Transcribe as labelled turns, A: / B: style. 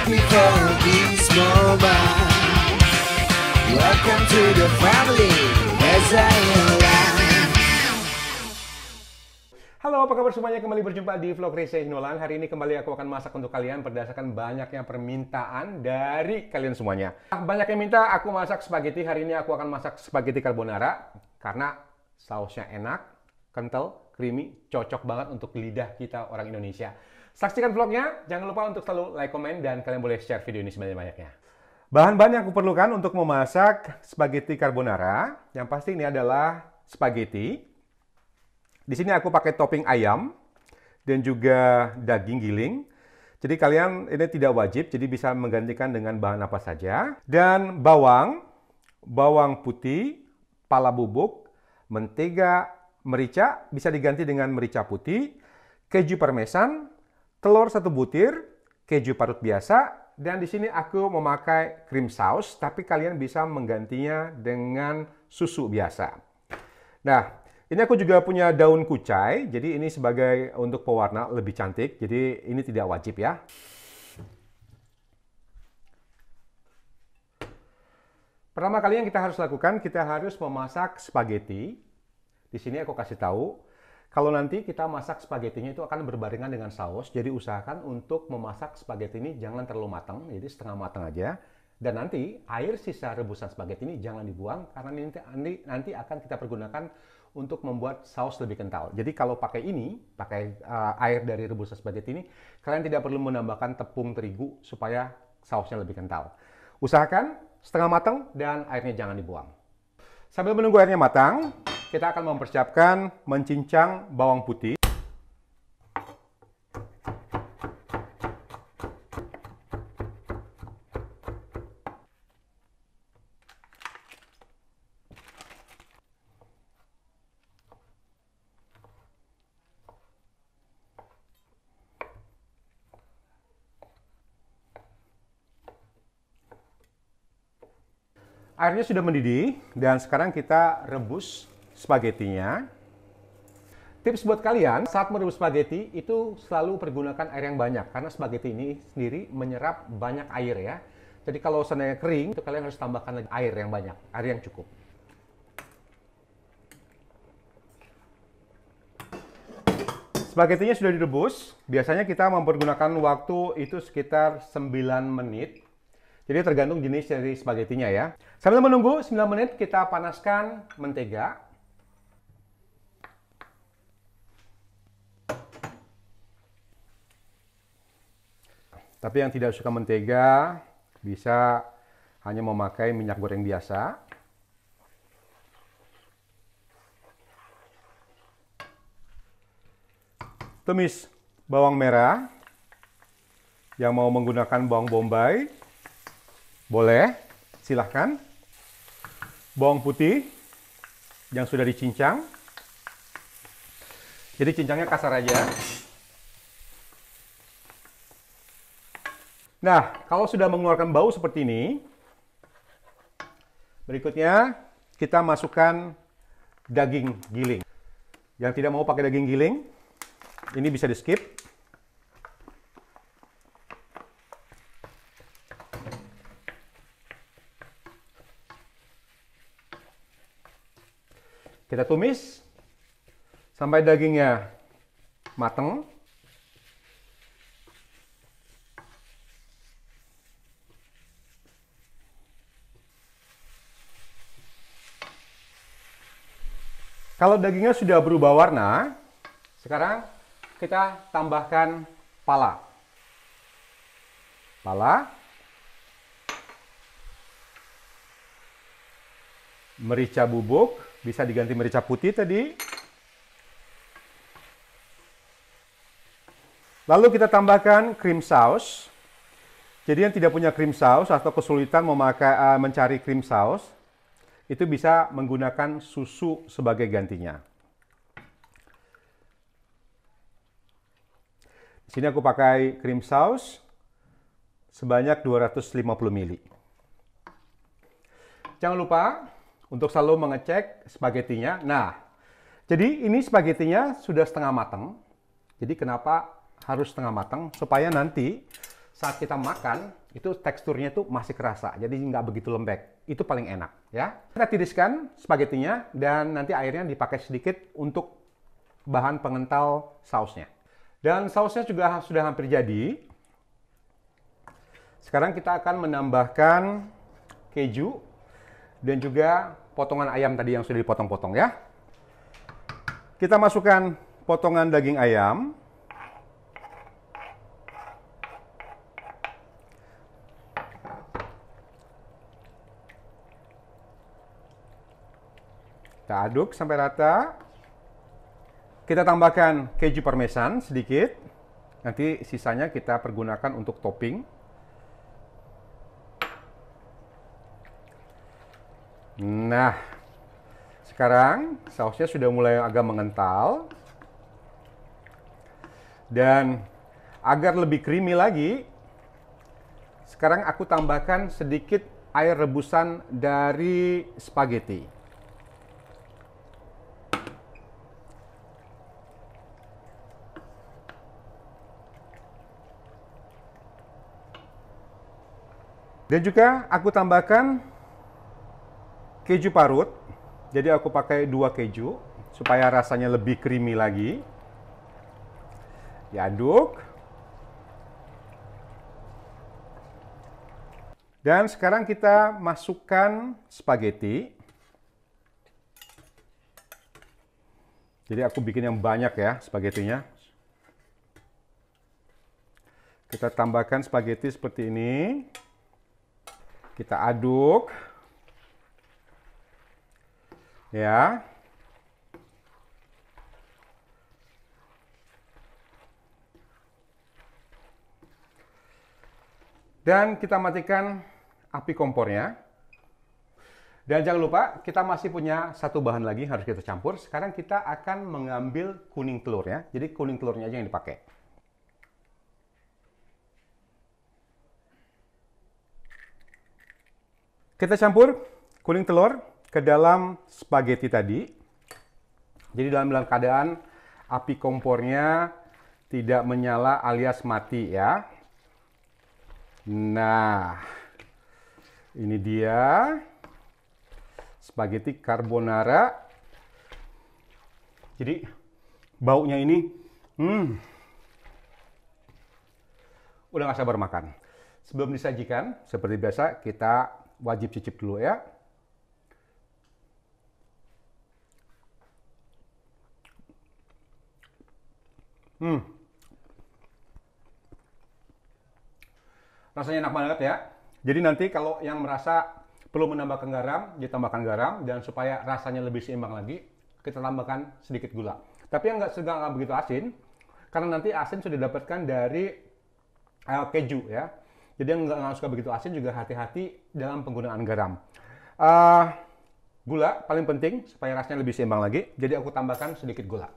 A: happy for this moment. Welcome to the family, as I am.
B: Halo, apa kabar semuanya? Kembali berjumpa di vlog Reza Hinolan. Hari ini kembali aku akan masak untuk kalian berdasarkan banyaknya permintaan dari kalian semuanya. Banyak yang minta aku masak spaghetti. Hari ini aku akan masak spaghetti carbonara karena sausnya enak, kental, creamy, cocok banget untuk lidah kita orang Indonesia. Saksikan vlognya, jangan lupa untuk selalu like, komen, dan kalian boleh share video ini sebanyak-banyaknya. Bahan-bahan yang aku perlukan untuk memasak spaghetti carbonara, yang pasti ini adalah spaghetti. Di sini aku pakai topping ayam dan juga daging giling. Jadi kalian ini tidak wajib, jadi bisa menggantikan dengan bahan apa saja. Dan bawang, bawang putih, pala bubuk, mentega, merica, bisa diganti dengan merica putih, keju parmesan, telur 1 butir, keju parut biasa, dan di sini aku memakai cream sauce, tapi kalian bisa menggantinya dengan susu biasa. Nah, ini aku juga punya daun kucai, jadi ini sebagai untuk pewarna lebih cantik, jadi ini tidak wajib ya. Pertama kali yang kita harus lakukan, kita harus memasak spaghetti. Di sini aku kasih tahu, kalau nanti kita masak spagettinya itu akan berbarengan dengan saus, jadi usahakan untuk memasak spaghetti ini jangan terlalu matang, jadi setengah matang aja. Dan nanti air sisa rebusan spaghetti ini jangan dibuang, karena nanti akan kita pergunakan untuk membuat saus lebih kental. Jadi kalau pakai air dari rebusan spaghetti ini, kalian tidak perlu menambahkan tepung terigu supaya sausnya lebih kental. Usahakan setengah matang dan airnya jangan dibuang. Sambil menunggu airnya matang, kita akan mempersiapkan mencincang bawang putih. Airnya sudah mendidih dan sekarang kita rebus spagettinya. Tips buat kalian saat merebus spaghetti itu selalu pergunakan air yang banyak karena spaghetti ini sendiri menyerap banyak air ya. Jadi kalau seandainya kering, itu kalian harus tambahkan lagi air yang banyak, air yang cukup. Spagettinya sudah direbus. Biasanya kita mempergunakan waktu itu sekitar 9 menit. Jadi tergantung jenis dari spagettinya ya. Sambil menunggu 9 menit, kita panaskan mentega. Tapi yang tidak suka mentega, bisa hanya memakai minyak goreng biasa. Tumis bawang merah. Yang mau menggunakan bawang bombay, boleh, silahkan. Bawang putih yang sudah dicincang. Jadi cincangnya kasar aja. Nah, kalau sudah mengeluarkan bau seperti ini, berikutnya kita masukkan daging giling. Yang tidak mau pakai daging giling, ini bisa di skip. Kita tumis sampai dagingnya mateng. Kalau dagingnya sudah berubah warna, sekarang kita tambahkan pala. Merica bubuk, bisa diganti merica putih tadi. Lalu kita tambahkan cream sauce. Jadi yang tidak punya cream sauce atau kesulitan mencari cream sauce, itu bisa menggunakan susu sebagai gantinya. Di sini aku pakai cream sauce sebanyak 250 ml. Jangan lupa untuk selalu mengecek spagettinya. Nah, jadi ini spagettinya sudah setengah matang. Jadi kenapa harus setengah matang? Supaya nanti saat kita makan itu teksturnya tuh masih kerasa, jadi nggak begitu lembek. Itu paling enak ya. Kita tiriskan spaghettinya dan nanti airnya dipakai sedikit untuk bahan pengental sausnya. Dan sausnya juga sudah hampir jadi. Sekarang kita akan menambahkan keju dan juga potongan ayam tadi yang sudah dipotong-potong ya. Kita masukkan potongan daging ayam. Kita aduk sampai rata. Kita tambahkan keju parmesan sedikit. Nanti sisanya kita pergunakan untuk topping. Nah, sekarang sausnya sudah mulai agak mengental. Dan agar lebih creamy lagi, sekarang aku tambahkan sedikit air rebusan dari spaghetti. Dan juga aku tambahkan keju parut. Jadi aku pakai 2 keju supaya rasanya lebih creamy lagi. Diaduk. Dan sekarang kita masukkan spaghetti. Jadi aku bikin yang banyak ya spagettinya. Kita tambahkan spaghetti seperti ini. Kita aduk. Ya. Dan kita matikan api kompornya. Dan jangan lupa, kita masih punya satu bahan lagi harus kita campur. Sekarang kita akan mengambil kuning telur ya. Jadi kuning telurnya aja yang dipakai. Kita campur kuning telur ke dalam spaghetti tadi. Jadi dalam keadaan api kompornya tidak menyala alias mati ya. Nah, ini dia spaghetti carbonara. Jadi baunya ini, udah nggak sabar makan. Sebelum disajikan, seperti biasa kita wajib cicip dulu ya. Rasanya enak banget ya. Jadi nanti kalau yang merasa perlu menambahkan garam, ditambahkan garam. Dan supaya rasanya lebih seimbang lagi, kita tambahkan sedikit gula. Tapi yang nggak begitu asin, karena nanti asin sudah didapatkan dari keju ya. Jadi yang nggak suka begitu asin juga hati-hati dalam penggunaan garam. Gula paling penting supaya rasanya lebih seimbang lagi. Jadi aku tambahkan sedikit gula.